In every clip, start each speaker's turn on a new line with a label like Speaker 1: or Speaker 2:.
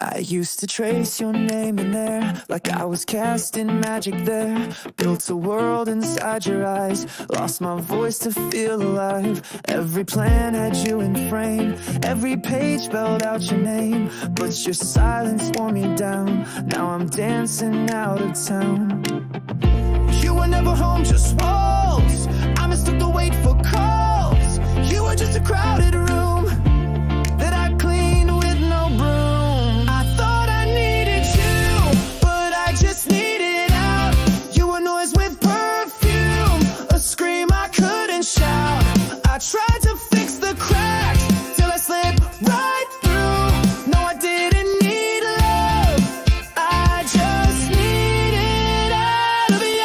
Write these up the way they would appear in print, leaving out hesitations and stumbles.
Speaker 1: I used to trace your name in there, like I was casting magic there. Built a world inside your eyes, lost my voice to feel alive. Every plan had you in frame, every page spelled out your name. But your silence wore me down, now I'm dancing out of town. You were never home, just walls. I mistook the wait for calls. You were just a crowded room that I cleaned with no broom. I thought I needed you, but I just needed out. You were noise with perfume, a scream I couldn't shout. I tried to fix the cracks till I slipped right through. No, I didn't need love, I just needed out of you.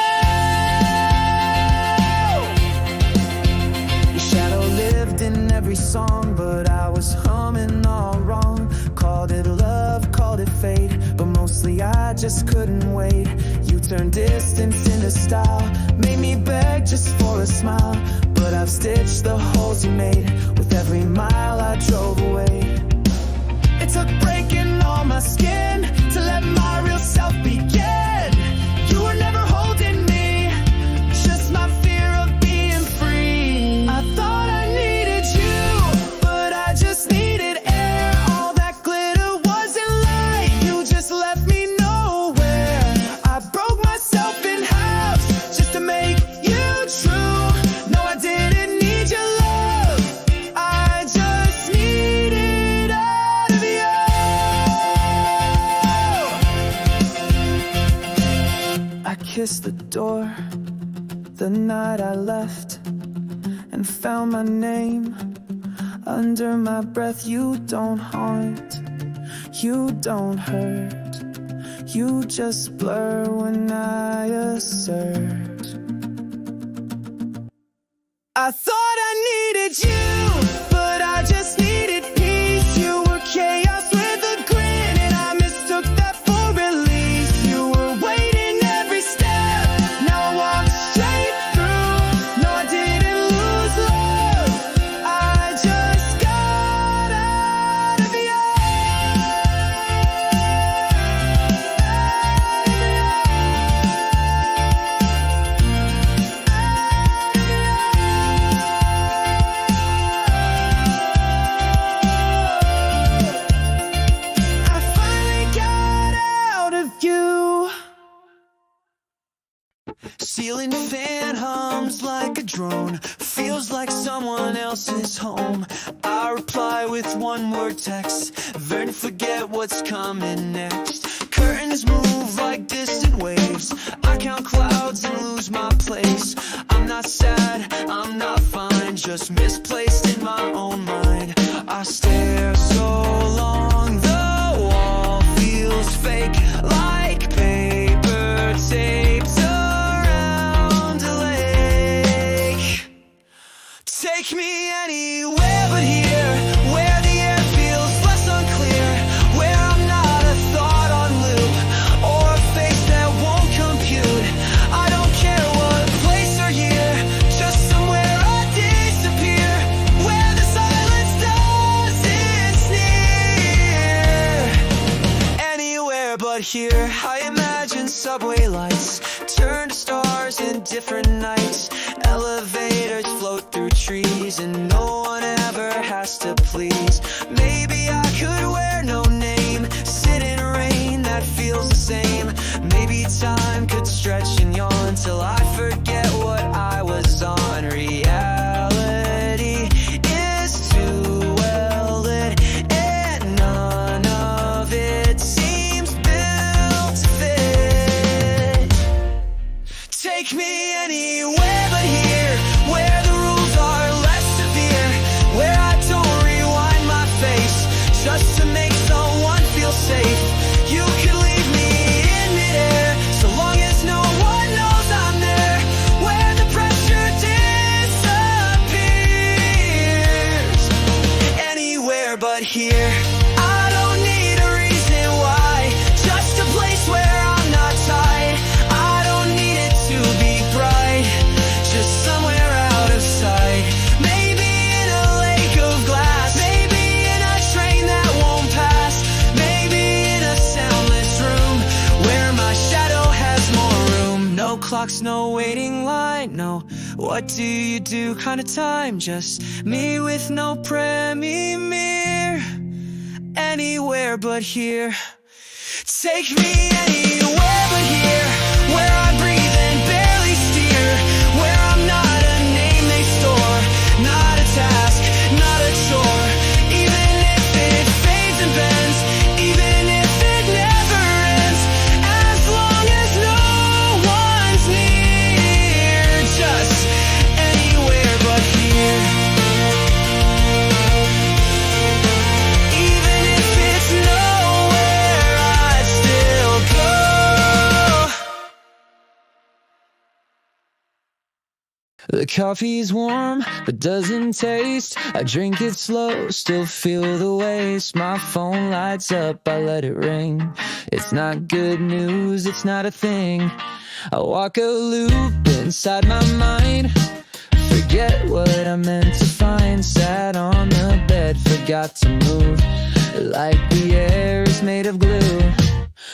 Speaker 1: Your shadow lived in every song, but I was humming all wrong. Called it love, called it fate, but mostly I just couldn't wait. You turned distance into style, made me beg just for a smile. But I've stitched the holes you made with every mile I drove away. It took breaking all my skin to let my real self begin. You were never holding me, just my fear of being free. I thought I needed you, but I just needed air. All that glitter wasn't light, you just left me nowhere. I broke myself in half just to make you true. No, I didn't need your love, I just needed out of you. I kissed the door the night I left and found my name under my breath. You don't haunt, you don't hurt, you just blur when I assert. I thought I needed you, but I just needed peace. You were chaos with a grin, and I mistook that for release. You were waiting every step, now I walk straight through. No, I didn't lose love, I just got out of you. I finally got out of you. Ceiling fan hums like a drone, feels like someone else's home. I reply with one word text, then forget what's coming next. Curtains move like distant waves, I count clouds and lose my place. I'm not sad, I'm not fine, just misplaced in my own mind. I stare so long, the wall feels fake, like paper taped around a lake. Take me anywhere but here, where the air feels less unclear, where I'm not a thought on loop or a face that won't compute. I don't care what place or year, just somewhere I disappear, where the silence doesn't sneer. Anywhere but here. I imagine subway lights turn to stars in different nights. Elevators float through trees and no one ever has to please. Maybe I could wear no name, sit in rain that feels the same. Maybe time could stretch and yawn till I forget what I was on. Reality is too well lit and none of it seems built to fit. Take me anywhere but here, where the rules are less severe, where I don't rewind my face just to make someone clocks, no waiting line, no what do you do kind of time. Just me with no premiere, anywhere but here. Take me anywhere but here, where I breathe and barely steer, where I'm not a name they store, not a task, not a chore. Even if it fades and bends, even if it never ends, as long as no one's near, just anywhere but here. Even if it's nowhere, I'd still go. The coffee's warm, but doesn't taste. I drink it slow, still feel the waste. My phone lights up, I let it ring. It's not good news, it's not a thing. I walk a loop inside my mind, forget what I meant to find. Sat on the bed, forgot to move, like the air is made of glue.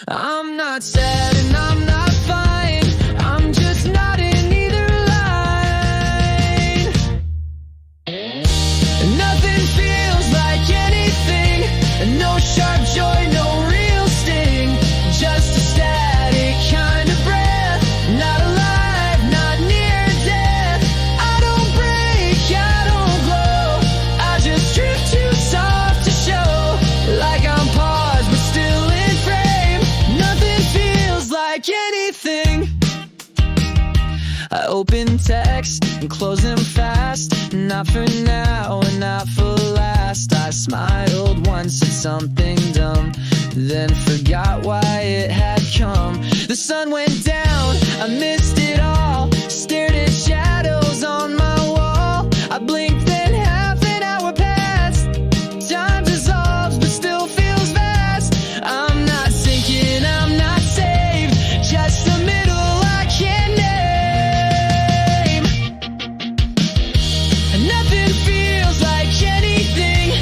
Speaker 1: I'm not sad and I'm not fine, I'm just not in either line. Nothing feels like anything, no sharp joy, no real sting, just a static kind of breath. Not alive, not near death. I don't break, I don't glow, I just drift too soft to show, like I'm paused but still in frame. Nothing feels like anything. I open text and close them fast, not for now and not for last. I smiled once at something dumb, then forgot why it had come. The sun went down, I missed it all, stared at shadows on my wall. I blinked, then half an hour passed. Time dissolves but still feels vast. I'm not sinking, I'm not saved, just a middle I can't name. Nothing feels like anything,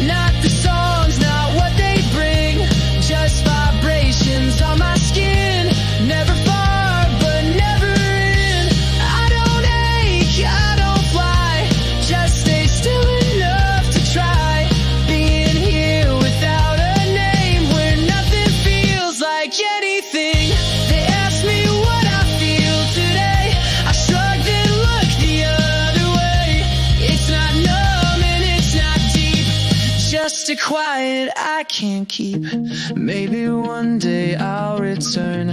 Speaker 1: not the songs, not what they bring, just vibrations on my skin. Never far but never in. I don't ache, I don't fly, just stay still enough to try. Being here without a name, where nothing feels like anything. They ask me what I feel today, I shrugged and looked the other way. It's not numb and it's not deep, just a quiet I can't keep. Maybe one day I'll return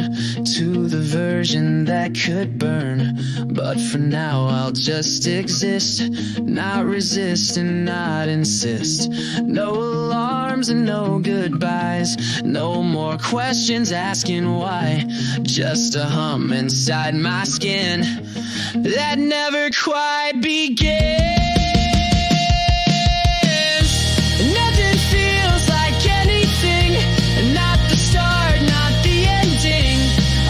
Speaker 1: to the version that could burn, but for now I'll just exist, not resist and not insist. No alarms and no goodbyes, no more questions asking why, just a hum inside my skin that never quite begins. Nothing feels like anything, not the start, not the ending.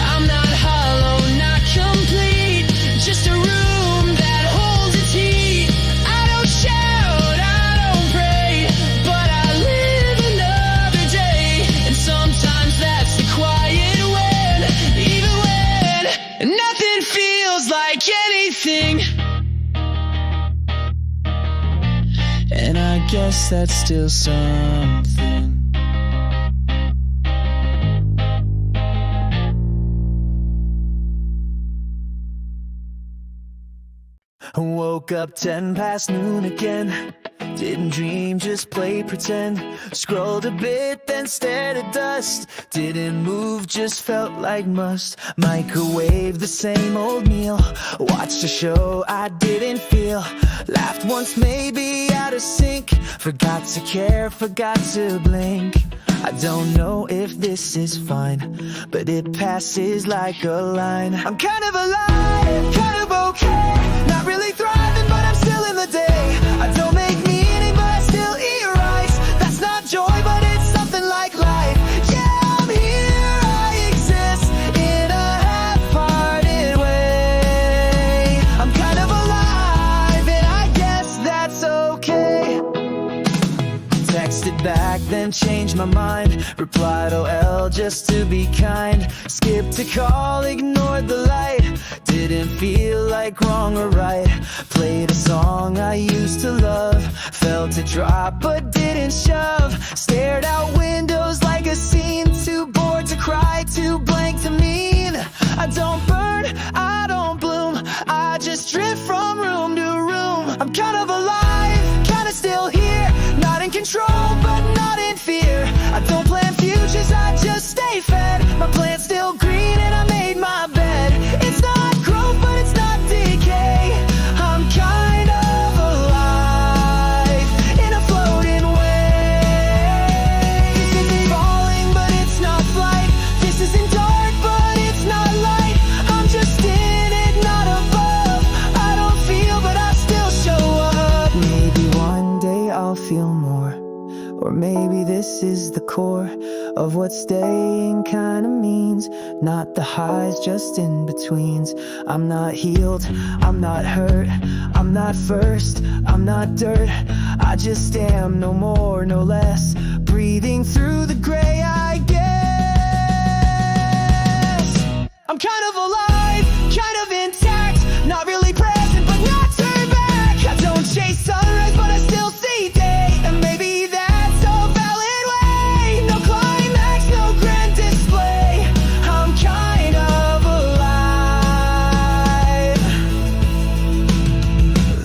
Speaker 1: I'm not hollow, not complete, just a room that holds its heat. I don't shout, I don't pray, but I live another day. And sometimes that's the quiet when, even when nothing feels like anything. And I guess that's still something. Woke up 10 past noon again. Didn't dream, just play pretend. Scrolled a bit, then stared at dust. Didn't move, just felt like must. Microwave the same old meal. Watched a show I didn't feel. Laughed once, maybe out of sync. Forgot to care, forgot to blink. I don't know if this is fine, but it passes like a line. I'm kind of alive, kind of okay. Not really thriving, but I'm still in the day. I don't make meaning, but I still eat rice. That's not joy, but it's something like life. Yeah, I'm here, I exist in a half-hearted way. I'm kind of alive, and I guess that's okay. Texted back then. then changed my mind. Replied OL just to be kind. Skipped a call, ignored the light. Didn't feel like wrong or right. Played a song I used to love. Felt a drop but didn't shove. Stared out windows like a scene. Too bored to cry, too blank to mean. I don't burn, I don't bloom. I just drift from room to room. I'm kind of alive, kind of still here. Not in control, but not in fear. I don't plan futures, I just stay fed. My plant's still green and I made my bed. It's not growth, but it's not decay. I'm kind of alive in a floating wave. This isn't falling, but it's not flight. This isn't dark, but it's not light. I'm just in it, not above. I don't feel, but I still show up. Maybe one day I'll feel more. Or maybe this is the core of what staying kinda means. Not the highs, just in betweens. I'm not healed, I'm not hurt. I'm not first, I'm not dirt. I just am, no more, no less. Breathing through the gray, I guess. I'm kind of alive, kind of intact. Not really present, but not turned back. I don't chase sunrise, but I still see day. And maybe that's a valid way. No climax, no grand display. I'm kind of alive.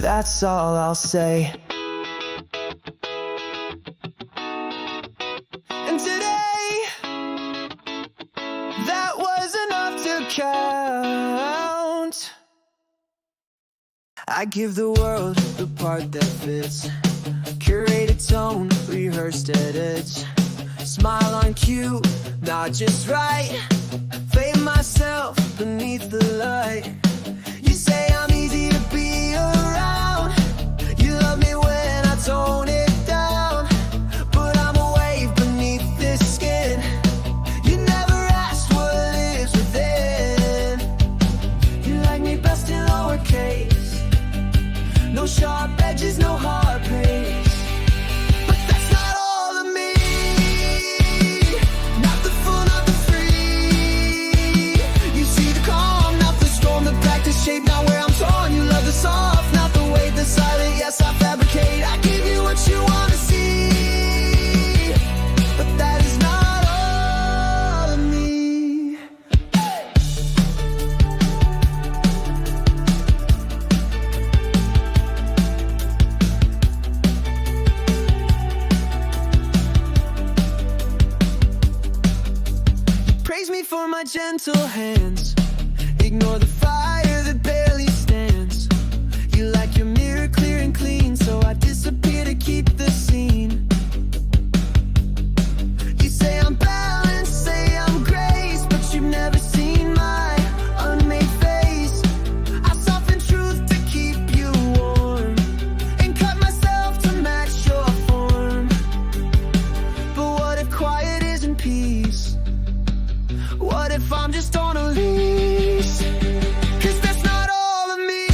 Speaker 1: That's all I'll say. And today, that was enough to count. I give the world the part that fits. Curated tone, rehearsed edits. Smile on cue, not just right. Fade myself beneath the light. You say I'm easy to be around. You love me when I tone it down. But I'm a wave beneath this skin. You never asked what lives within. You like me best in lowercase. No sharp edges, no hard praise. But that's not all of me. Not the full, not the free. You see the calm, not the storm. The practice shape, not where I'm torn. You love the soft, not the weight, the silent. Yes, I fabricate. I give you what you want to see. But that is not all of me. Praise me for my gentle hands. Ignore the fire that barely stands. You like your mirror clear and clean, so I disappear to keep the scene. You say I'm balanced, say I'm grace, but you've never seen my unmade face. I soften truth to keep you warm and cut myself to match your form. But what if quiet isn't peace? What if I'm just on a leash? 'Cause that's not all of me.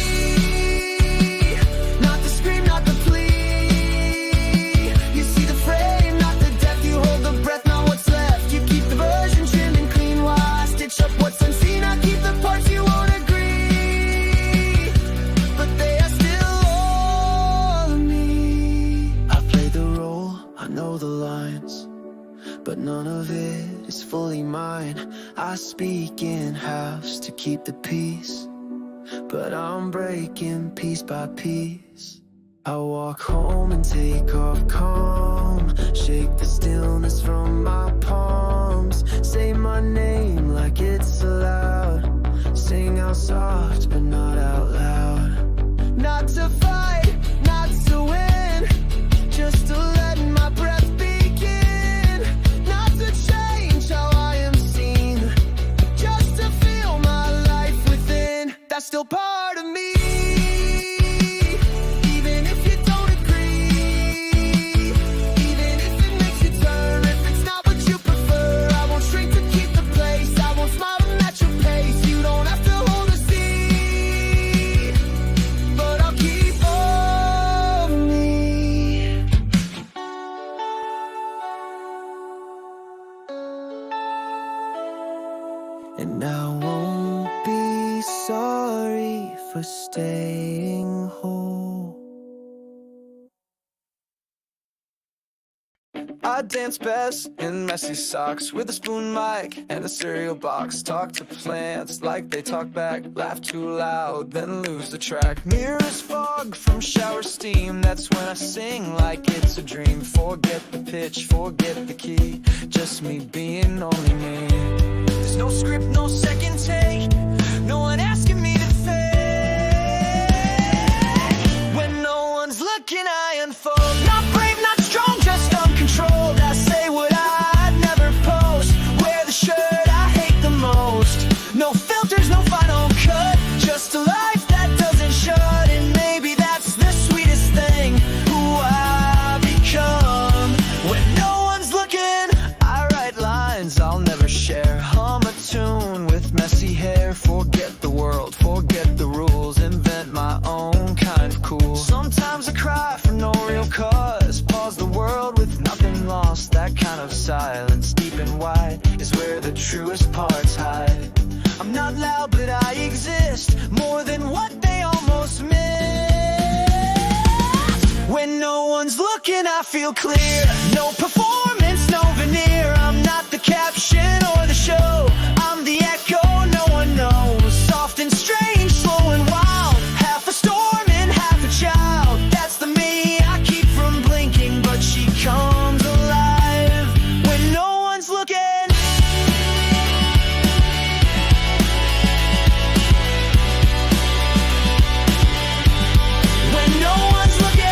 Speaker 1: Not the scream, not the plea. You see the frame, not the depth. You hold the breath, not what's left. You keep the version trimmed and clean while I stitch up what's unseen. I keep the parts you won't agree, but they are still all of me. I play the role, I know the lines, but none of it is fully mine. I speak in house to keep the peace, but I'm breaking piece by piece. I walk home and take off calm, shake the stillness from my palms. Say my name like it's allowed, sing out soft but not out loud. Not to fight, not to win, just to let my breath begin. Not to change how I am seen, just to feel my life within. That's still part of me. Even if you don't agree, even if it makes you turn, if it's not what you and I won't be sorry for staying whole. I dance best in messy socks with a spoon mic and a cereal box. Talk to plants like they talk back. Laugh too loud, then lose the track. Mirrors fog from shower steam. That's when I sing like it's a dream. Forget the pitch, forget the key. Just me being only me. There's no script, no second take. No one asking me to fake. When no one's looking, I unfold. Not brave, not strong, just uncontrolled. I say what I'd never post. Wear the shirt I hate the most. No filters, no final cut. Just a life that doesn't shut. And maybe that's the sweetest thing, who I become. When no one's looking, I write lines I'll never share. Hum a tune with messy hair. Forget the world, forget the rules. Invent my own kind of cool. Sometimes I cry for no real cause. Pause the world with nothing lost. That kind of silence, deep and wide, is where the truest parts hide. I'm not loud, but I exist. More than what they almost missed. When no one's looking, I feel clear. No performance, no veneer. I'm not the caption or the show. I'm the echo no one knows. Soft and strange, slow and wild. Half a storm and half a child. That's the me I keep from blinking, but she comes alive when no one's looking. When no one's looking.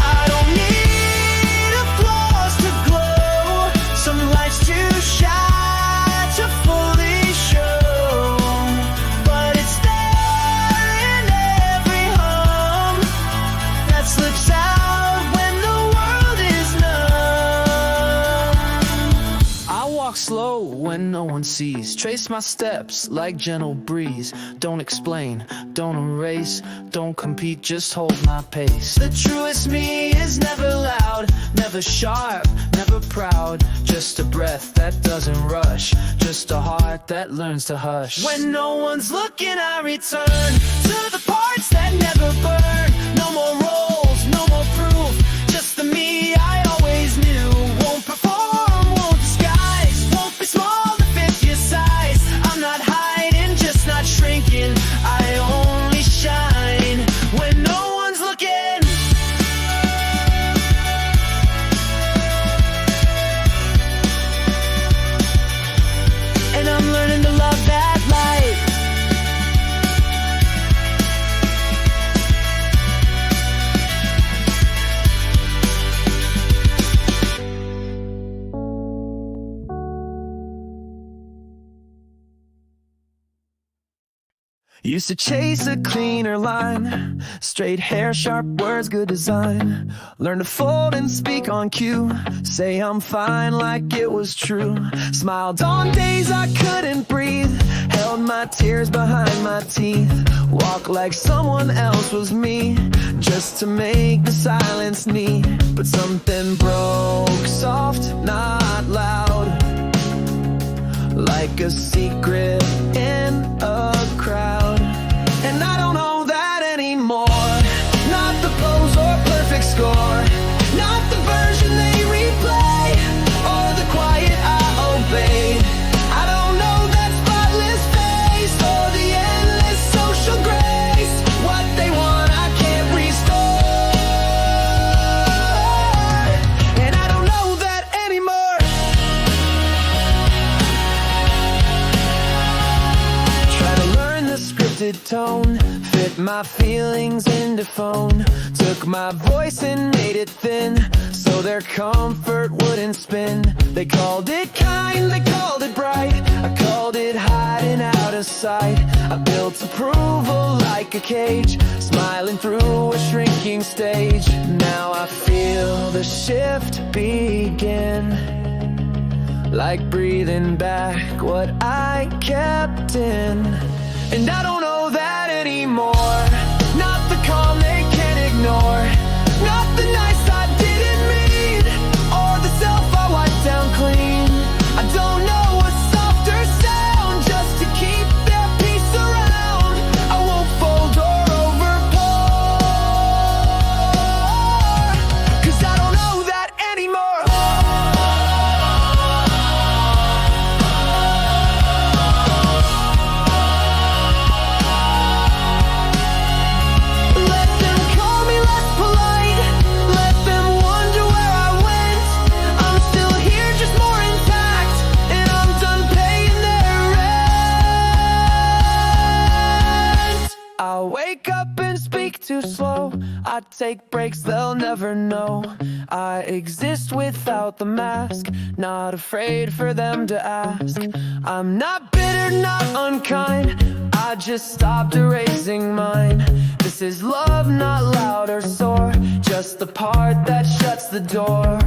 Speaker 1: I don't need applause to glow, some lights to shine to fully show. But it's there in every hum that slips out when the world is numb. I walk slow when no one sees. Trace my steps like gentle breeze. Don't explain, don't erase, don't compete, just hold my pace. The truest me is never loud, never sharp, never proud. Just a breath that doesn't rush, just a heart that learns to hush. When no one's looking, I return to the parts that never burn. No more roles, no more proof, just the me I always knew. Won't perform, won't disguise, won't be small to fit your size. I'm not hiding, just not shrinking. I only shine when no one's looking. And I'm learning to love that light. Used to chase a cleaner line, straight hair, sharp words, good design. Learn to fold and speak on cue, say I'm fine like it was true. Smiled on days I couldn't breathe, held my tears behind my teeth. Walk like someone else was me, just to make the silence neat. But something broke, soft, not loud, like a secret in a crowd. And I don't know that anymore. Not the pose or perfect score, not the version they replay, or the quiet I obeyed. I don't know that spotless face, or the endless social grace. What they want I can't restore, and I don't know that anymore. Try to learn the scripted tone, fit my feelings into phone. Took my voice and made it thin, so their comfort wouldn't spin. They called it kind, they called it bright, I called it hiding out of sight. I built approval like a cage, smiling through a shrinking stage. Now I feel the shift begin, like breathing back what I kept in. And I don't know that anymore. Not the calm they can't ignore, too slow. I take breaks, they'll never know. I exist without the mask, not afraid for them to ask. I'm not bitter, not unkind, I just stopped erasing mine. This is love, not loud or sore, just the part that shuts the door.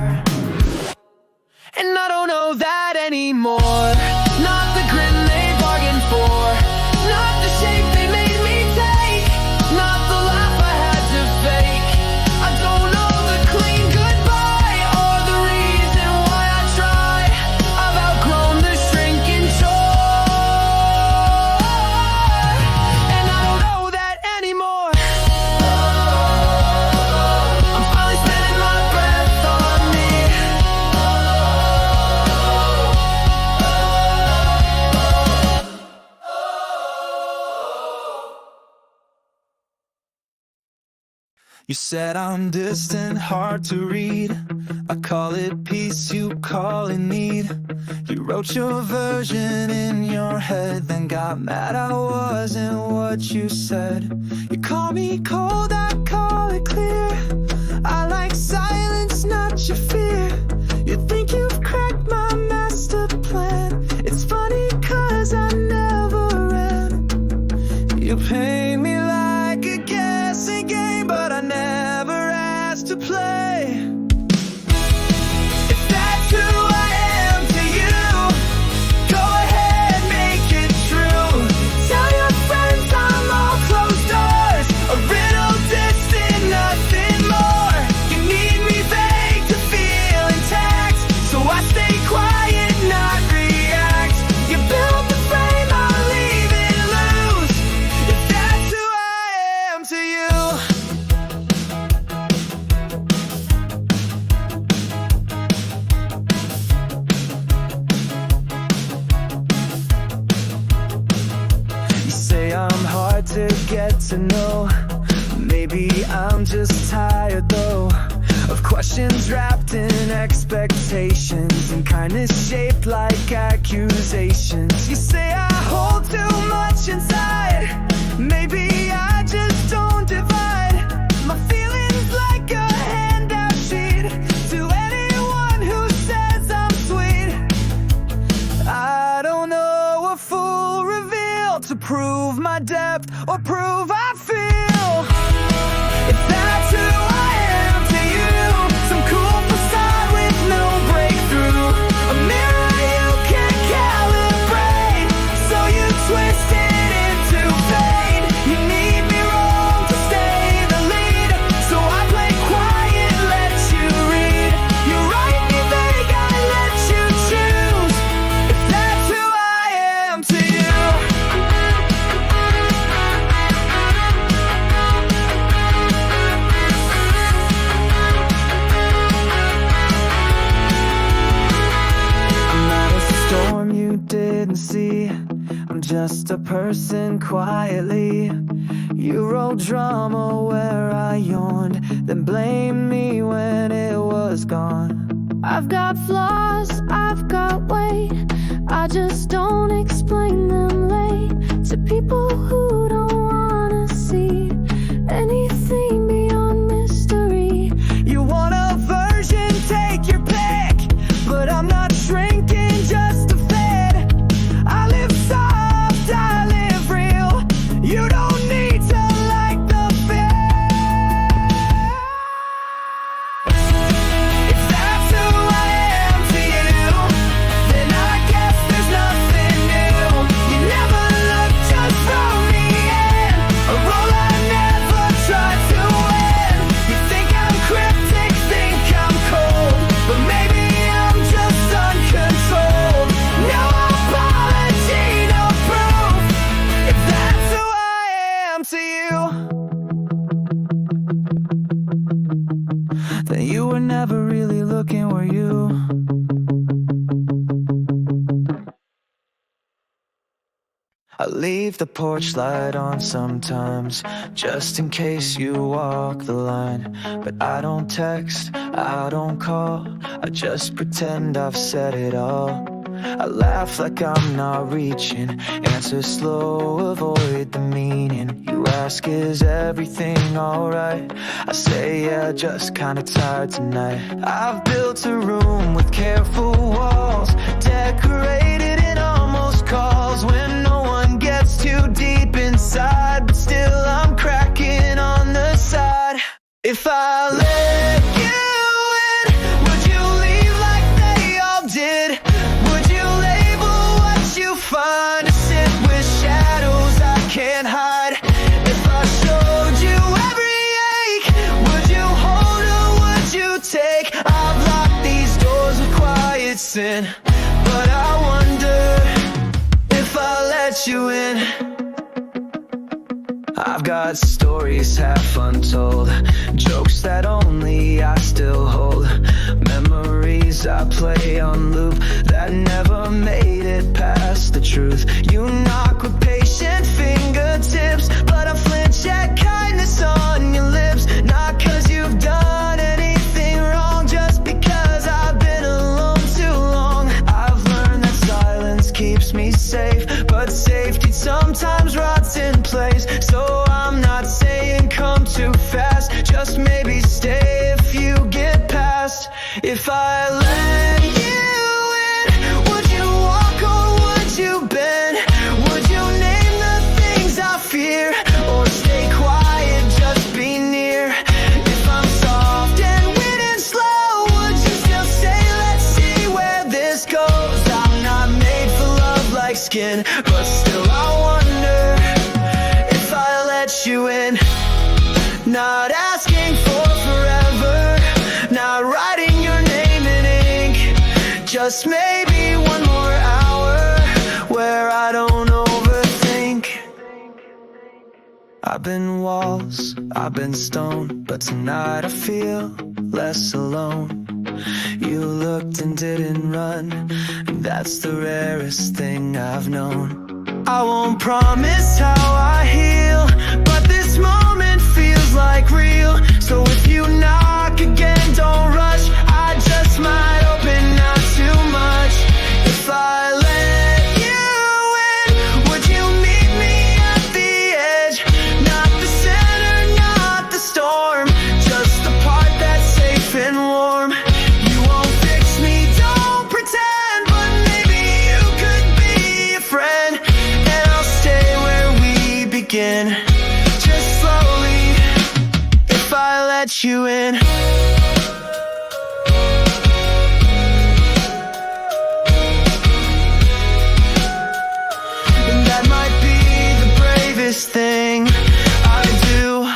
Speaker 1: And I don't know that anymore. Not the grin they bargained for, not the shape they made me take, not the laugh I had to fake. I don't know the clean goodbye or the reason why I try. I've outgrown the shrinking toy, and I don't know that anymore. I'm finally spending my breath on me. You said I'm distant, hard to read. I call it peace, you call it need. You wrote your version in your head, then got mad I wasn't what you said. You call me cold, I call it clear. I like silence, not your fear. You think you've cracked my master plan. It's funny cause I never ran. You paint me like a guessing game, but I never asked to play. If that's who I am to you, go ahead, make it true. Tell your friends I'm all closed doors, a riddle distant, nothing more. You need me vague to feel intact, so I stay quiet, not react. You build the frame, I'll leave it loose. If that's who I am to you. You say I'm hard to get to know. Maybe I'm just tired though, of questions wrapped in expectations, and kindness shaped like accusations. You say I hold too much inside. Maybe I just don't divide my feelings like a handout sheet to anyone who says I'm sweet. I don't know a full reveal to prove my depth or prove I feel. If that's who I am to you, some cool facade with no breakthrough, a mirror you can calibrate, so you twist it into fade. You need me wrong to stay the lead, so I play quiet, let you read. You write me vague, I let you choose. If that's who I am to you. I'm not a storm you didn't see, I'm just a person quietly. You wrote drama where I yawned, then blamed me when it was gone.
Speaker 2: I've got flaws, I've got weight, I just don't explain them late to people who don't wanna see anything beyond mystery.
Speaker 1: You want a version, take your pick, but I'm not shrinking, just a fit. I live soft, I live real. You don't need to like the fit. If that's who I am to you, then I guess there's nothing new. You never look, just throw me in a role I never tried to win. You think I'm cryptic, think I'm cold, but maybe I'm just uncontrolled. No apology, no proof. If that's who I am to you, then you were never really looking, were you? I leave the porch light on sometimes, just in case you walk the line. But I don't text, I don't call, I just pretend I've said it all. I laugh like I'm not reaching. Answer slow, avoid the meaning. You ask, is everything alright? I say, yeah, just kinda tired tonight. I've built a room with careful walls, decorated in almost calls, when no one gets too deep inside, but still I'm cracking on the side. If I let you in, would you leave like they all did? Would you label what you find to sit with shadows I can't hide? If I showed you every ache, would you hold or would you take? I've locked these doors with quiet sin, but I wonder if I let you in. I've got stories half untold, jokes that only I still hold, memories I play on loop that never made it past the truth. You knock with patient fingertips, but I flinch at kindness on your lips. Not cause you've done anything wrong, just because I've been alone too long. I've learned that silence keeps me safe, but safety sometimes rots in place. So I'm not saying come too fast, just maybe stay if you get past. If I let you in, would you walk or would you bend? Would you name the things I fear, or stay quiet, just be near? If I'm soft and winning slow, would you still say let's see where this goes? I'm not made for love like skin, but still I wonder if I let you in. Not asking for forever, not writing your name in ink, just maybe one more hour where I don't overthink. I've been walls, I've been stone, but tonight I feel less alone. You looked and didn't run, and that's the rarest thing I've known. I won't promise how I heal, but this moment feels like real. So if you knock again, don't rush, I just might open not too much. If I let you in, would you meet me at the edge? Not the center, not the storm, just the part that's safe and warm. You won't fix me, don't pretend, but maybe you could be a friend, and I'll stay where we begin, just slowly, if I let you in. And that might be the bravest thing I do.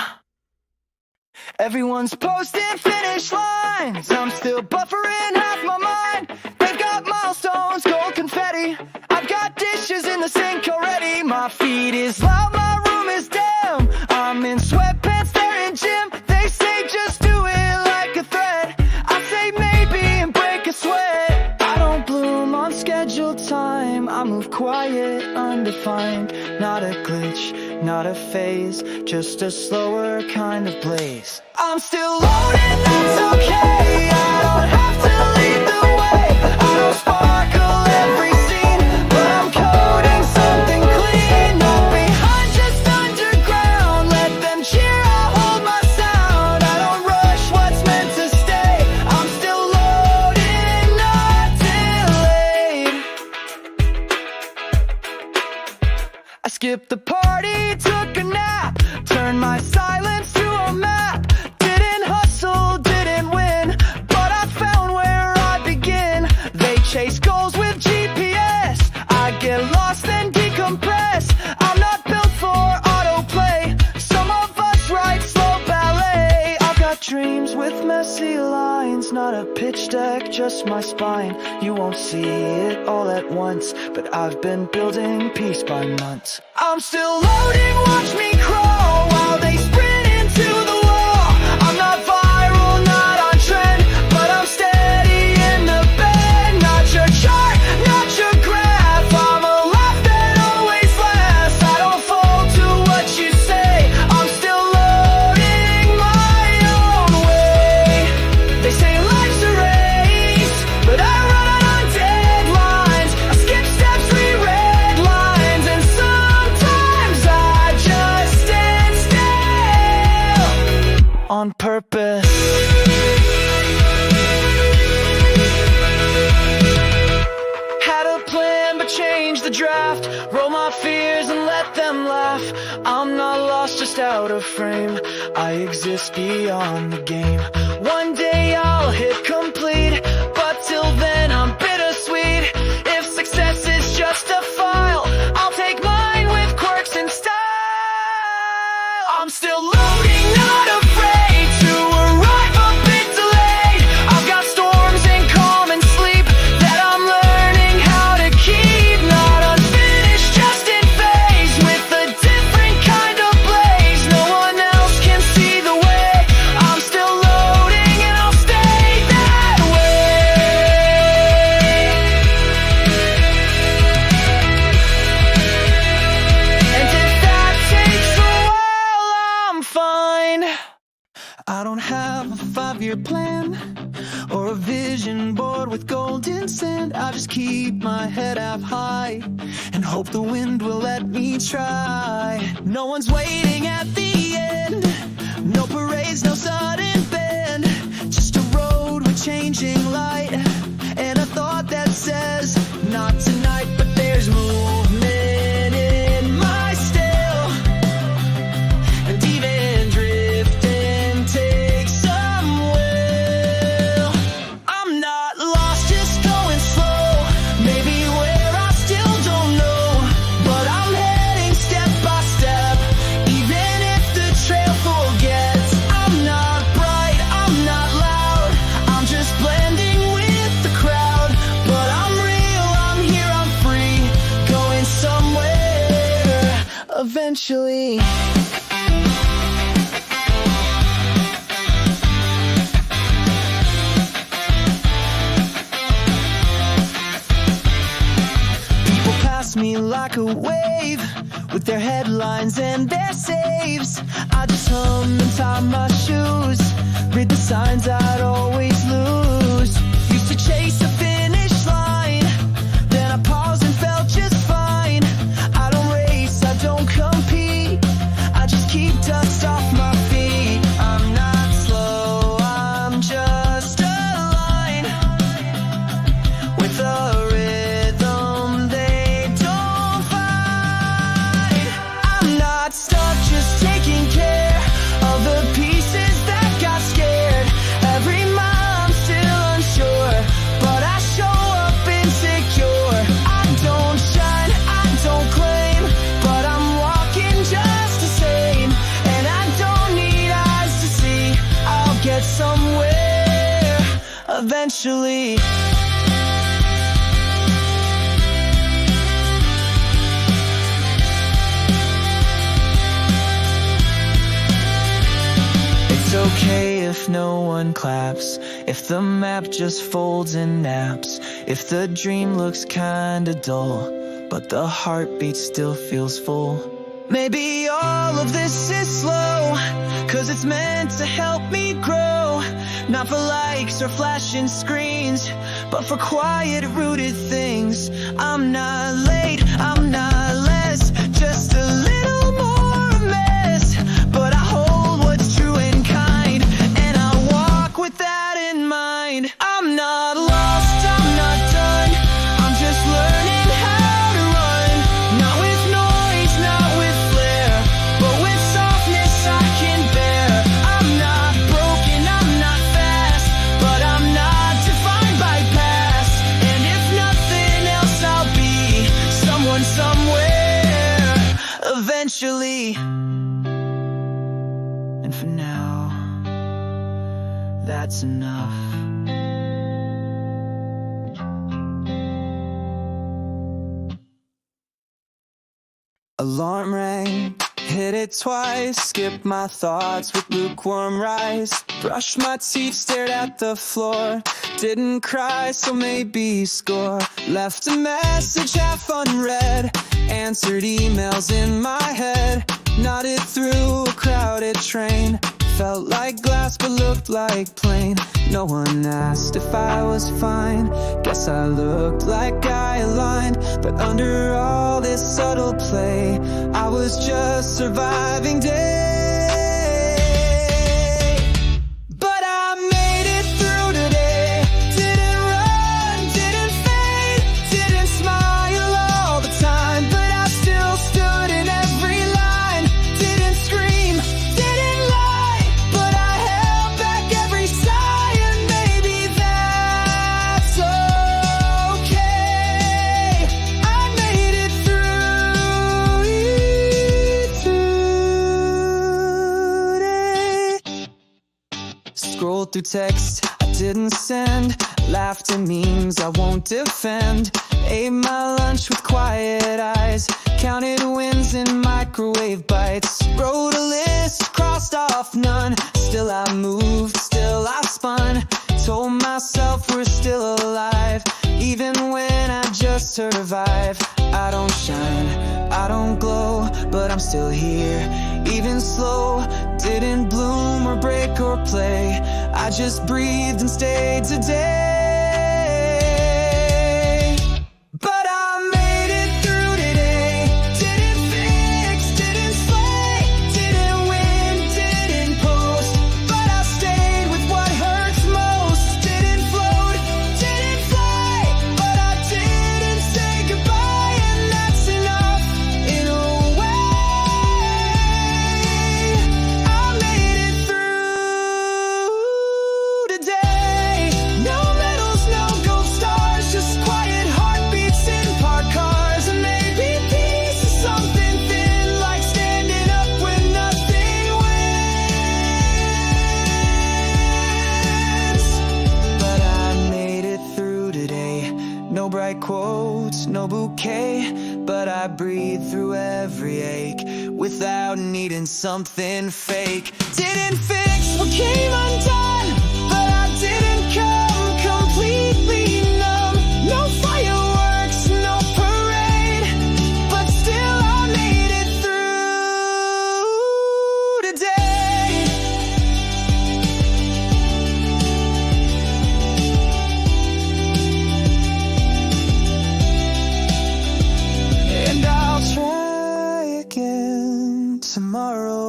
Speaker 1: Everyone's posting finish lines, I'm still buffering half my mind. They've got milestones, gold confetti, I've got dishes in the sink already. My feet is loud, my room is dim, I'm in sweatpants, they're in gym. They say just do it like a thread, I say maybe and break a sweat. I don't bloom on scheduled time, I move quiet, undefined. Not a glitch, not a phase, just a slower kind of blaze. I'm still loaded, that's okay, I don't have to lead the way. I don't sparkle every scene, but I'm coding something clean. Not behind, just underground, let them cheer, I'll hold my sound. I don't rush what's meant to stay, I'm still loading, not delayed. I skipped the party, took a nap, turned my silence to a map. Didn't hustle, didn't win, but I found where I begin. They chase goals with GPS, I get lost then decompress. I'm not built for autoplay, some of us write slow ballet. I've got dreams with messy lines, not a pitch deck, just my spine. You won't see it all at once, but I've been building piece by months. I'm still loading, watch me crawl while they sprint into the wall. I'm not viral, not on trend, but I'm steady in the bed. Not your chart, not your graph, I'm a laugh that always lasts. I don't fold to what you say, I'm still loading my own way. They say life's a race, but I run on deadlines. on purpose. Had a plan but changed the draft. Roll my fears and let them laugh. I'm not lost, just out of frame. I exist beyond the game. One day I'll hit complete, but till then I'm bittersweet. If success is just a file, I'll take mine with quirks and style. I'm still loading, not afraid to arrive a bit delayed. I've got storms and calm and sleep that I'm learning how to keep. Not unfinished, just in phase with a different kind of blaze. No one else can see the way. I'm still loading and I'll stay that way. And if that takes a while, I'm fine. I don't have a 5-year plan or a vision board with golden sand. I just keep my head up high and hope the wind will let me try. No one's waiting at the end, no parades, no sudden bend. Just a road with changing light and a thought that says not tonight. But there's movement in my still, and even drifting takes some will. I'm not lost, just going slow. Maybe where I still don't know, but I'm heading step by step, even if the trail forgets. I'm not bright, I'm not loud, I'm just blending with the crowd. But I'm real, I'm here, I'm free, going somewhere eventually. People pass me like a wave with their headlines and their saves. I just hum and tie my shoes, read the signs I'd always lose. Used to chase a finish line, then I paused and felt just fine. I don't race, I don't compete, I just keep dust off my feet. I'm not slow, I'm just aligned with a rhythm they don't find. I'm not stuck, just taking care of the pieces that got scared. Every mile I'm still unsure, but I show up insecure. I don't shine, I don't claim, but I'm walking just the same. And I don't need eyes to see, I'll get somewhere eventually. It's okay if no one claps, if the map just folds and naps, if the dream looks kinda dull, but the heartbeat still feels full. Maybe all of this is slow, 'cause it's meant to help me grow. Not for likes or flashing screens, but for quiet rooted things. I'm not late, I'm not less, just a little more a mess. But I hold what's true and kind, and I walk with that in mind. I'm not lost, I'm not done, I'm just learning how to run. Not with noise, not with flair, but with softness I can bear. I'm not broken, I'm not fast, but I'm not defined by past. And if nothing else, I'll be someone somewhere eventually. And for now, that's enough. Alarm rang, hit it twice, skipped my thoughts with lukewarm rice. Brushed my teeth, stared at the floor, didn't cry, so maybe score. Left a message half unread, answered emails in my head. Nodded through a crowded train, felt like glass but looked like plain. No one asked if I was fine, guess I looked like I aligned. But under all this subtle play, I was just surviving day. Scroll through text I didn't send, laughed at memes I won't defend, ate my lunch with quiet eyes, counted wins in microwave bites, wrote a list, crossed off none. Still I moved, still I spun, told myself we're still alive, even when I just survive. I don't shine, I don't glow, but I'm still here. Even slow, didn't bloom or break or play, I just breathed and stayed today. But I made it through today. Didn't fix, didn't slay, didn't win, didn't post, but I stayed with what hurts most. Didn't float, didn't fly, but I didn't say goodbye, and that's enough in a way. I made it through today. No medals, no gold stars, just quiet heartbeats in parked cars, and maybe peace is something thin, like standing up when nothing wins. But I made it through today. No bright quotes, no bouquet, but I breathe through every ache without needing something fake. Didn't fix what came undone, but I didn't come completely numb. No fireworks, no parade, but still I made it through today. And I'll try again tomorrow.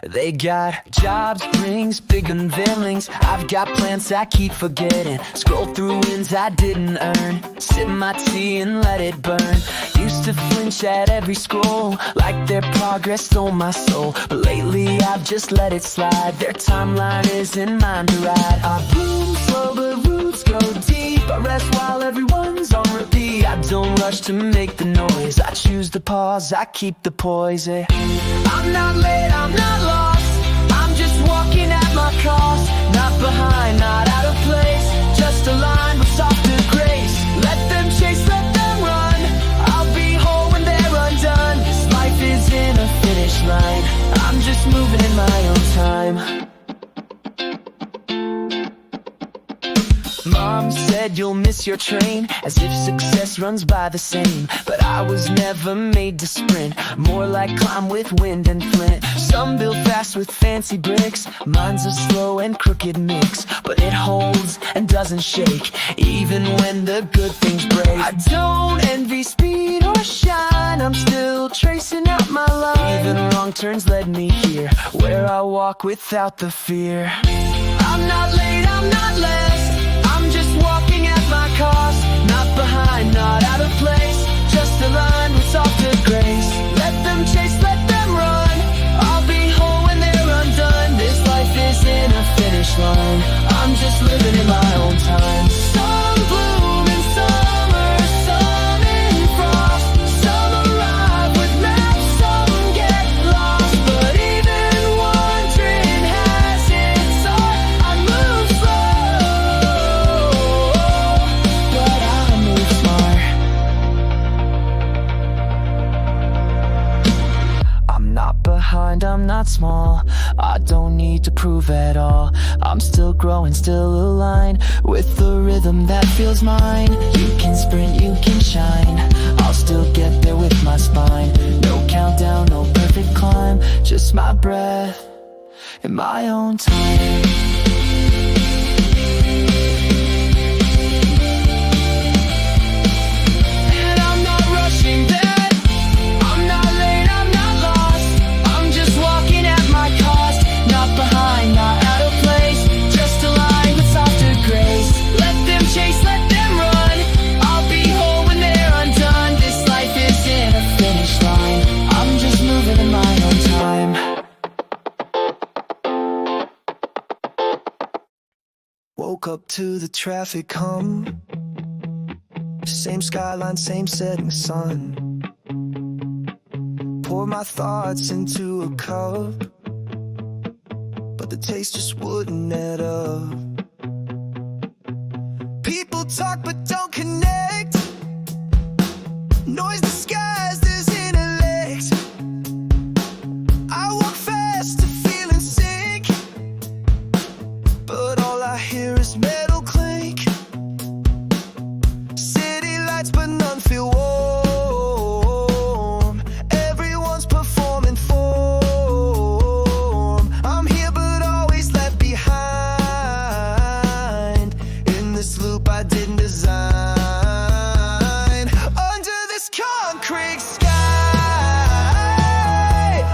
Speaker 1: They got jobs, rings, big unveilings. I've got plans I keep forgetting. Scroll through wins I didn't earn. Sip my tea and let it burn. Used to flinch at every scroll, like their progress stole my soul. But lately I've just let it slide. Their timeline isn't mine to ride. I bloom slow but roots go deep. I rest while everyone's on repeat. I don't rush to make the noise. I choose to pause, I keep the poise. I'm not late, I'm not lost. I'm just walking at my cost. Not behind, not out of place, just aligned with softer grace. Let them chase, let them run. I'll be whole when they're undone. This life is in a finish line. I'm just moving in my own time. Mom said you'll miss your train, as if success runs by the same. But I was never made to sprint, more like climb with wind and flint. Some build fast with fancy bricks, mine's a slow and crooked mix. But it holds and doesn't shake, even when the good things break. I don't envy speed or shine, I'm still tracing out my line. Even wrong turns led me here, where I walk without the fear. I'm not late, I'm not last, I'm just walking at my cost. Not behind, not out of place, just aligned with softer grace. Let them chase, let them run. I'll be whole when they're undone. This life isn't a finish line, I'm just living in my own time. Some bloom in summer, some in frost, some arrive with maps, some get lost. But even wandering has its art. I move slow, but I move smart. I'm not behind, I'm not small, I don't need to prove at all. I'm still growing, still aligned with the rhythm that feels mine. You can sprint, you can shine, I'll still get there with my spine. No countdown, no perfect climb, just my breath in my own time. And I'm not rushing that, I'm not late, I'm not lost, I'm just walking at my cost. Not behind, not out of place, just aligned with softer grace. Let them chase, let them run. I'll be whole when they're undone. This life isn't a finish line, I'm just moving in my own time. Woke up to the traffic hum, same skyline, same setting sun. Pour my thoughts into a cup, but the taste just wouldn't add up. People talk but don't connect. Noise disguised as intellect. I walk fast to feeling sick, but all I hear is metal clink. City lights but none feel warm. Everyone's performing form. I'm here but always left behind in this loop I didn't design. Under this concrete sky,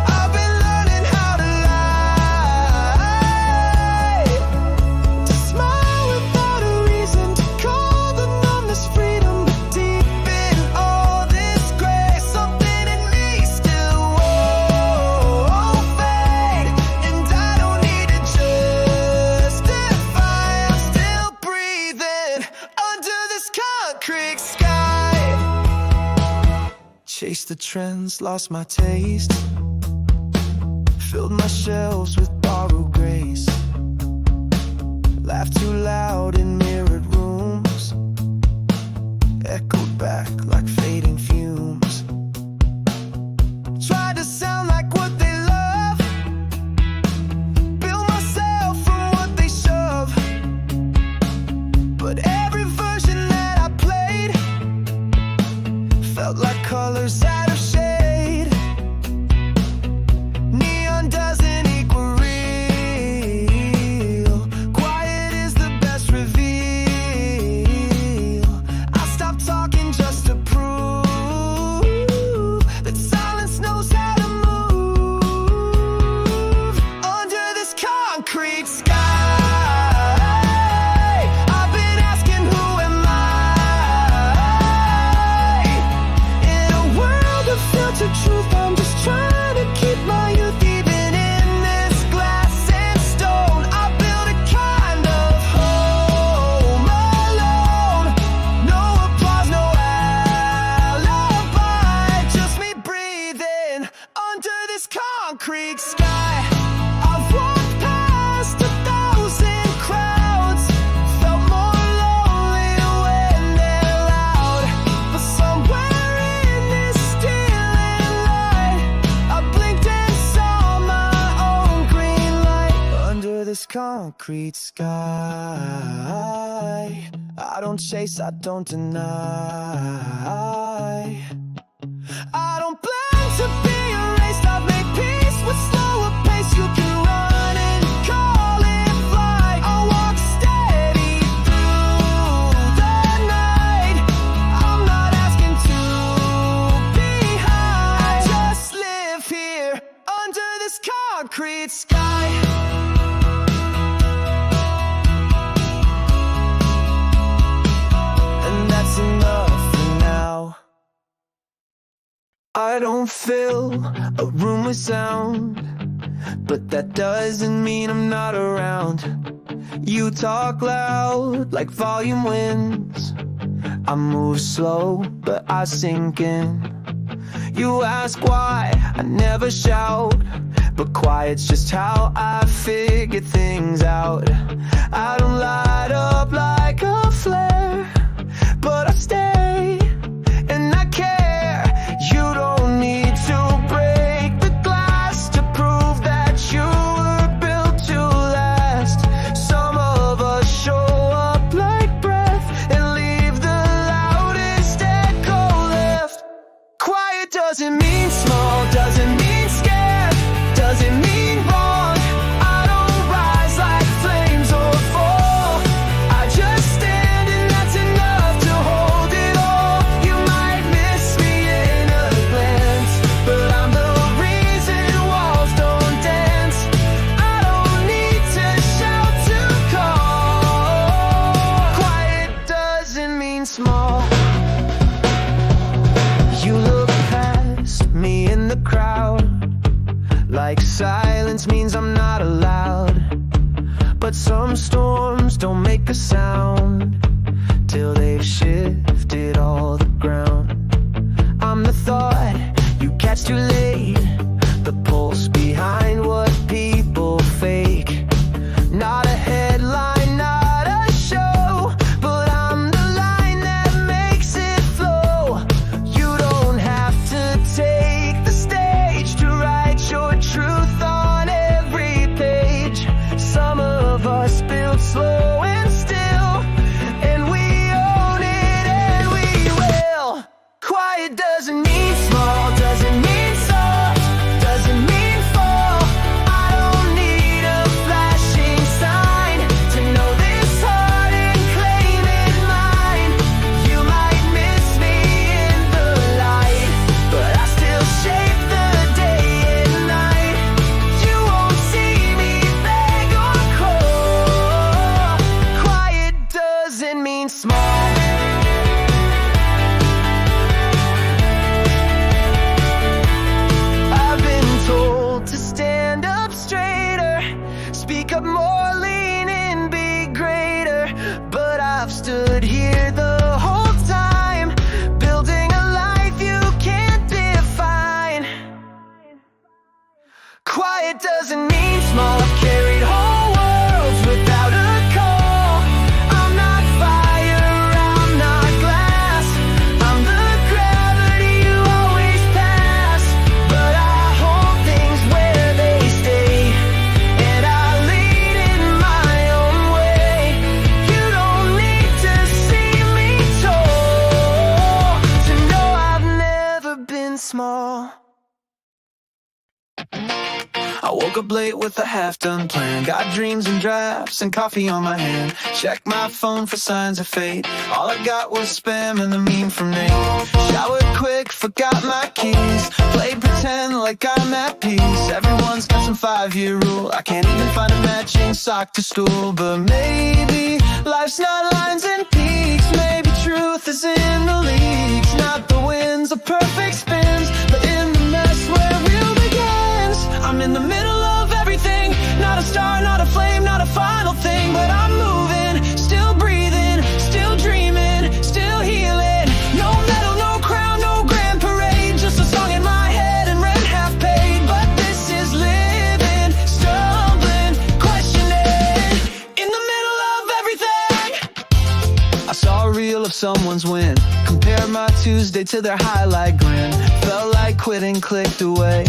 Speaker 1: I've been learning how to lie, to smile without a reason, to call the numbness freedom. But deep in all this gray, something in me still won't fade. And I don't need to justify, I'm still breathing under this concrete sky. Chased the trends, lost my taste, filled my shelves with borrowed grace, laughed too loud in mirrored rooms, echoed back like fading fumes. Tried to sound like what they love, build myself from what they shove, but every version that I played felt like colors out of shade. Neon doesn't equal real. Quiet is the best reveal. I stopped talking just to prove that silence knows how to move. Under this concrete sky, I've been asking who am I? In a world of filtered truth, I'm just trying to keep my youth. Even in this glass and stone, I built a kind of home alone. No applause, no alibi, just me breathing under this concrete sky. I've walked past 1,000 crowds, felt more lonely when they're loud, but somewhere in this stealing light, I blinked and saw my own green light. Under this concrete sky, I don't chase, I don't deny, I don't plan to be erased. I've made peace with slower pace. You can run and call it flight. I'll walk steady through the night. I'm not asking to be high. I just live here under this concrete sky. And that's enough for now. I don't fill a room with sound, but that doesn't mean I'm not around. You talk loud like volume wins. I move slow, but I sink in. You ask why I never shout, but quiet's just how I figure things out. I don't light up like a flare, but I stay and I care. You don't need to break the glass to prove that you were built to last. Some of us show up like breath and leave the loudest echo left. Quiet doesn't mean small, doesn't mean scared, doesn't mean wrong. I don't rise like flames or fall. I just stand and that's enough to hold it all. You might miss me in a glance, but I'm the reason walls don't dance. I don't need to shout to call. Quiet doesn't mean small. You look past me in the crowd, like silence means I'm not allowed. But some storms don't make a sound till they've shifted all the ground. I'm the thought you catch that's too late. The pulse behind what people fake. Not a headline, not a show, but I'm the line that makes it flow. You don't have to take the stage to write your truth on every page. Some of us build slow and still, and we own it and we will. Quiet doesn't mean small, doesn't mean soft, doesn't mean fall. I don't need a flashing sign to know this heart and claim it mine. You might miss me in the light, but I still shape the day and night. You won't see me beg or crawl. Quiet doesn't mean small. I've been told to stand up straighter, speak up more, lean in, be greater. But I've stood here the whole time, building a life you can't define. Quiet doesn't mean small. I've carried whole worlds without a call. I'm not fire, I'm not glass. I'm the gravity you always pass. But I hold things where they stay, and I lead in my own way. You don't need to see me tall to know I've never been small. I woke up late with a half-done plan. Got dreams and drafts and coffee on my hand. Checked my phone for signs of fate. All I got was spam and the meme from Nate. Showered quick, forgot my keys. Played pretend like I'm at peace. Everyone's got some 5-year rule. I can't even find a matching sock to school. But maybe life's not lines and peaks. Maybe truth is in the leaks. Not the winds or perfect spins, but in the mess where real begins. I'm in the middle of everything. Not a star, not a flame, not a final thing. But I'm moving, still breathing, still dreaming, still healing. No medal, no crown, no grand parade. Just a song in my head and rent half paid. But this is living, stumbling, questioning. In the middle of everything. I saw a reel of someone's win. Compared my Tuesday to their highlight grin. Felt like quitting, clicked away.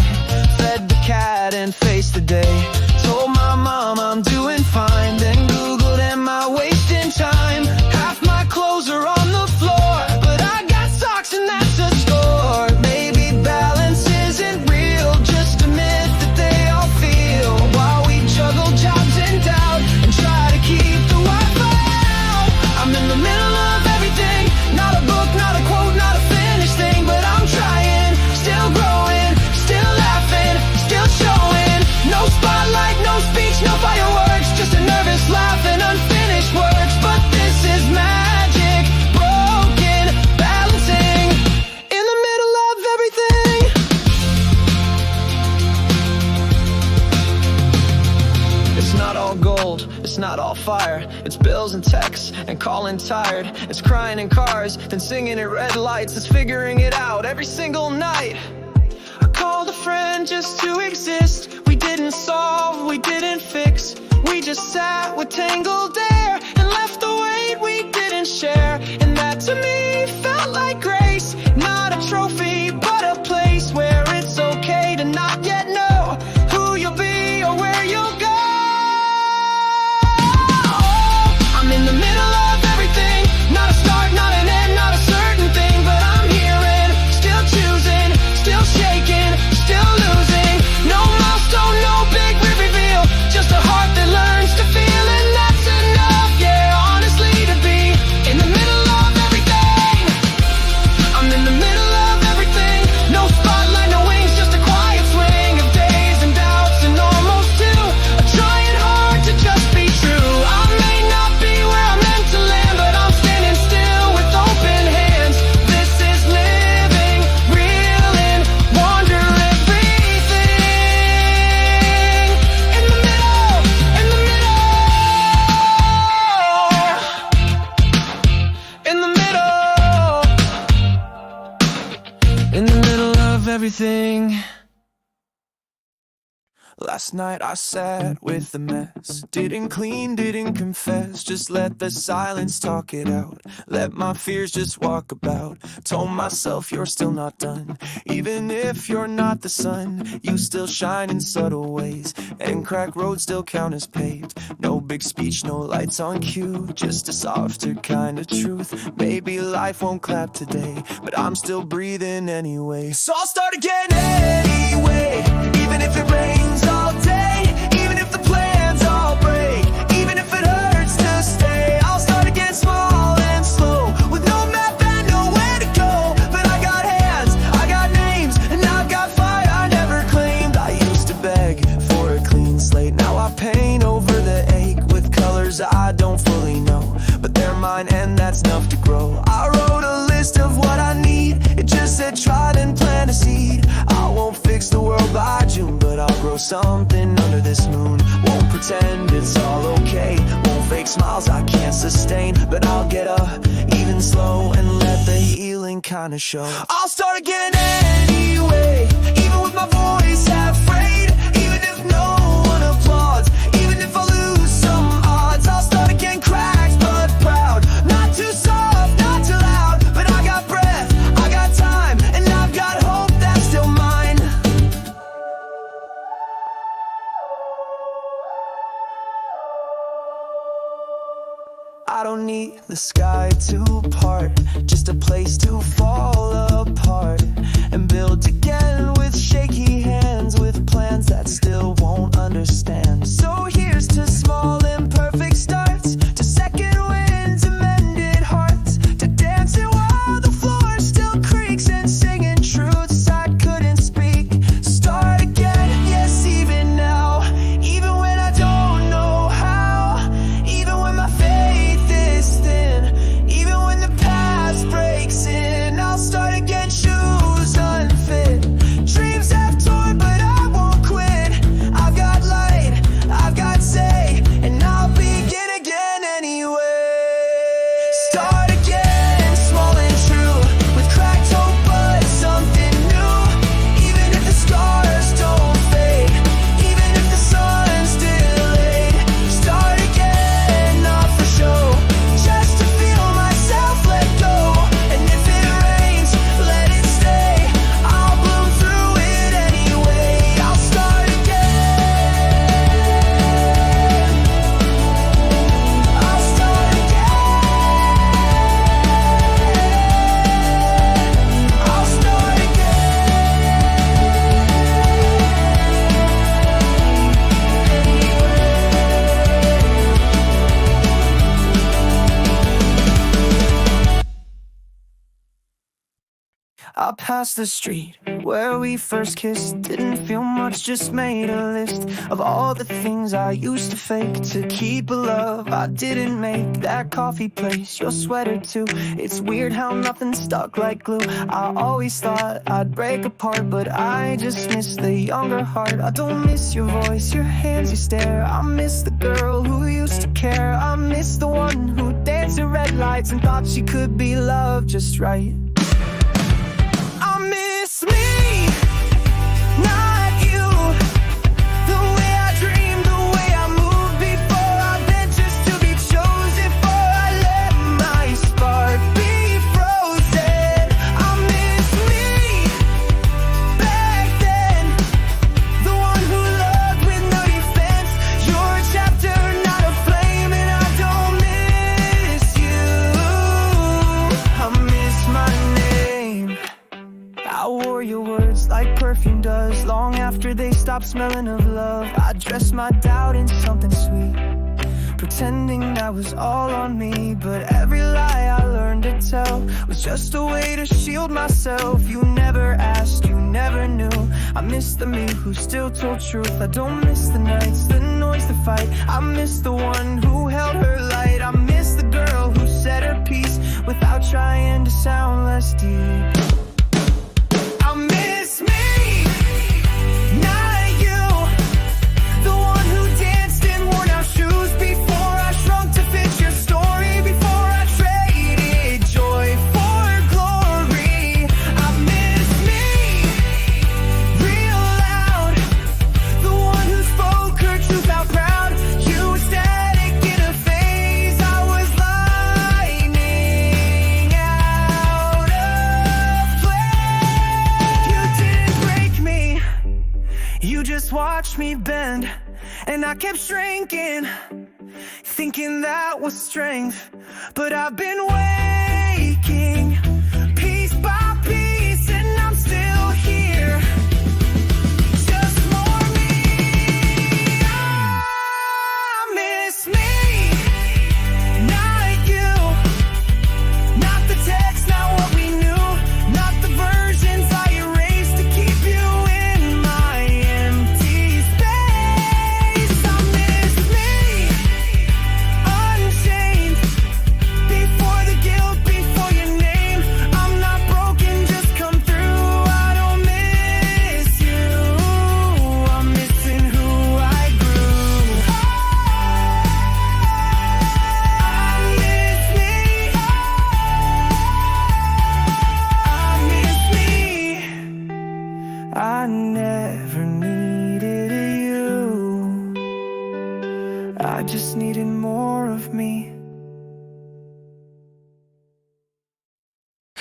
Speaker 1: Fed the cat and faced the day. Told my mom I'm doing fine. Then Googled, am I wasting time? Half my clothes are on the floor, but I got socks and that's a score. Maybe balance isn't real, just a myth that they all feel. While we juggle jobs and doubt and try to keep the Wi-Fi out. I'm in the middle of everything. Not a book, not a quote, not a finished thing. But I'm trying, still growing, still laughing, still showing. No spotlight, no speech, no fireworks. Just a nervous laugh and unfinished works. But this is magic, broken, balancing. In the middle of everything. It's not all gold, it's not all fire. It's bills and texts and calling tired. It's crying in cars, then singing at red lights. It's figuring it out every single night. I called a friend just to exist. We didn't solve, we didn't fix. We just sat with tangled air and left the weight we didn't share. And that to me felt like grace. Not a trophy, but a place where it's okay to not yet know who you'll be or where you'll go. I'm in the middle of everything. Not a start, not an end, not a certain thing. But I'm hearing, still choosing, still shaking, still losing. No milestone, no big reveal. Just a heart that learns to feel, and that's enough. of everything. Last night I sat with the mess. Didn't clean, didn't confess. Just let the silence talk it out. Let my fears just walk about. Told myself you're still not done. Even if you're not the sun, you still shine in subtle ways. And cracked roads still count as paved. No big speech, no lights on cue. Just a softer kind of truth. Maybe life won't clap today, but I'm still breathing anyway. So I'll start again anyway. Even if it rains all day, even if the plans all break, even if it hurts to stay, I'll start again small and slow, with no map and nowhere to go. But I got hands, I got names, and I've got fire I never claimed. I used to beg for a clean slate. Now I paint over the ache with colors I don't fully know, but they're mine and that's enough to grow. I wrote a list of what I need. It just said try and plant a seed. I won't fix the world by June, but I'll grow something under this moon. Won't pretend it's all okay. Won't fake smiles I can't sustain, but I'll get up even slow and let the healing kinda show. I'll start again anyway, even with my voice half frayed, even if no one applauds, even if I lose some odds. I'll start again cracked but proud, not too soft, not too loud, but I got breath, I got time, and I've got hope that's still mine. I don't need the sky to part, just a place to fall apart and build again with shaky hands, with plans that still won't understand. So here's to small imperfect starts, to second winds and mended hearts, to dancing while the floor still creaks and singing truths I couldn't speak. Start again, yes, even now, even when I don't know how, even when my faith is thin, even when the past breaks in. I'll start again, shoes unfit, dreams have torn but I won't quit. I've got light, I've got say, and I'll begin again anyway. Start again, small and true, with cracked hope but something new. Even if the scars don't fade, even if the sun's delayed. Start again, not for show, just to feel myself let go. And if it rains, let it stay. I'll bloom through it anyway. I'll start again. I'll start again. I'll start I passed the street where we first kissed. Didn't feel much, just made a list of all the things I used to fake to keep a love I didn't make. That coffee place, your sweater too. It's weird how nothing stuck like glue. I always thought I'd break apart, but I just miss the younger heart. I don't miss your voice, your hands, your stare. I miss the girl who used to care. I miss the one who danced in red lights and thought she could be loved just right. I miss me, not you. The way I dreamed, the way I moved before I meant just to be chosen. For I let my spark be frozen. I miss me back then, the one who loved with no defense. Your chapter, not a flame, and I don't miss you. I miss my name. I wore your words like perfume does. Long after they stopped smelling of love, I dressed my doubt in something sweet, pretending that was all on me. But every lie I learned to tell was just a way to shield myself. You never asked, you never knew. I miss the me who still told truth. I don't miss the nights, the noise, the fight. I miss the one who held her light. I miss the girl who said her piece without trying to sound less deep. I miss me, not you. The one who danced in worn out shoes before I shrunk to fit your story. Before I traded joy for glory. I miss me, You just watched me bend, and I kept shrinking, thinking that was strength. But I've been waking piece by piece, and I'm still here. Just more me. I miss me, not you. Not the text, not what we knew. Not the versions I erased to keep you in my empty space. I miss me, unchained. Before the guilt, before your name. I'm not broken, just come through. I don't miss you, I'm missing who I grew. I miss me, I miss me. I never needed you, I just needed more of me.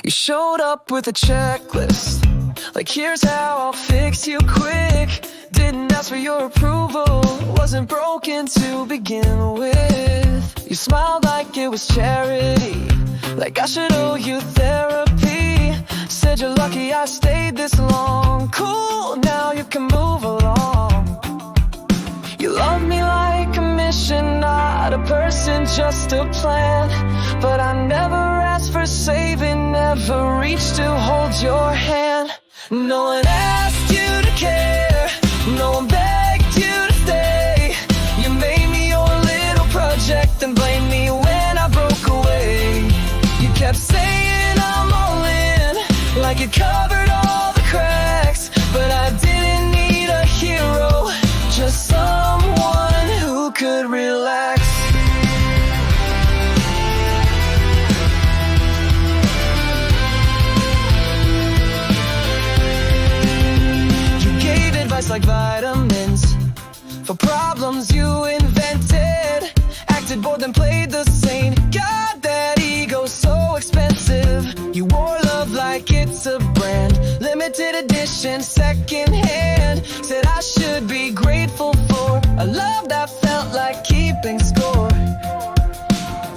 Speaker 1: You showed up with a checklist, like here's how I'll fix you quick. Didn't ask for your approval, wasn't broken to begin with. You smiled like it was charity, like I should owe you therapy. Said you're lucky I stayed this long. Cool, now you can move along. You love me like a mission, not a person, just a plan. But I never asked for saving, never reached to hold your hand. No one asked you to care, no one begged you to stay. You made me your little project and blamed me when I broke away. You kept saying I'm all in, like it covered all the cracks. But I didn't need a hero, just someone who could relax. You gave advice like vitamins for problems you invented. Acted bored then played the saint. God, that ego so expensive. You wore love like it's a brand, limited edition, second hand. Said I should be grateful for a love that felt like keeping score.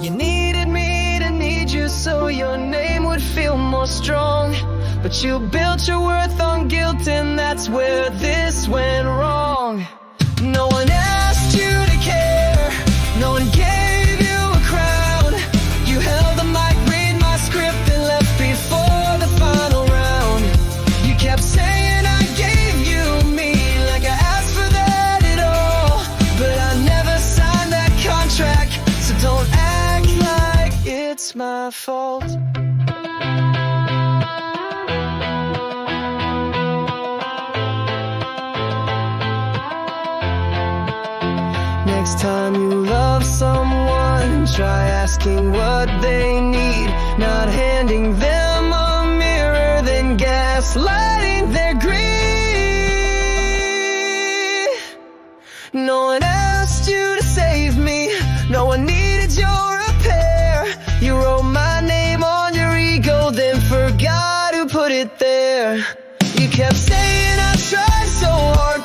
Speaker 1: You needed me to need you so your name would feel more strong. But you built your worth on guilt, and that's where this went wrong. No one asked you to care, no one gave you a crown. You held the mic, read my script, and left before the final round. You kept saying I gave you me, like I asked for that at all. But I never signed that contract, so don't act like it's my fault. Next time you love someone, try asking what they need, not handing them a mirror, then gaslighting their greed. No one asked you to save me, no one needed your repair. You wrote my name on your ego, then forgot who put it there. You kept saying I tried so hard,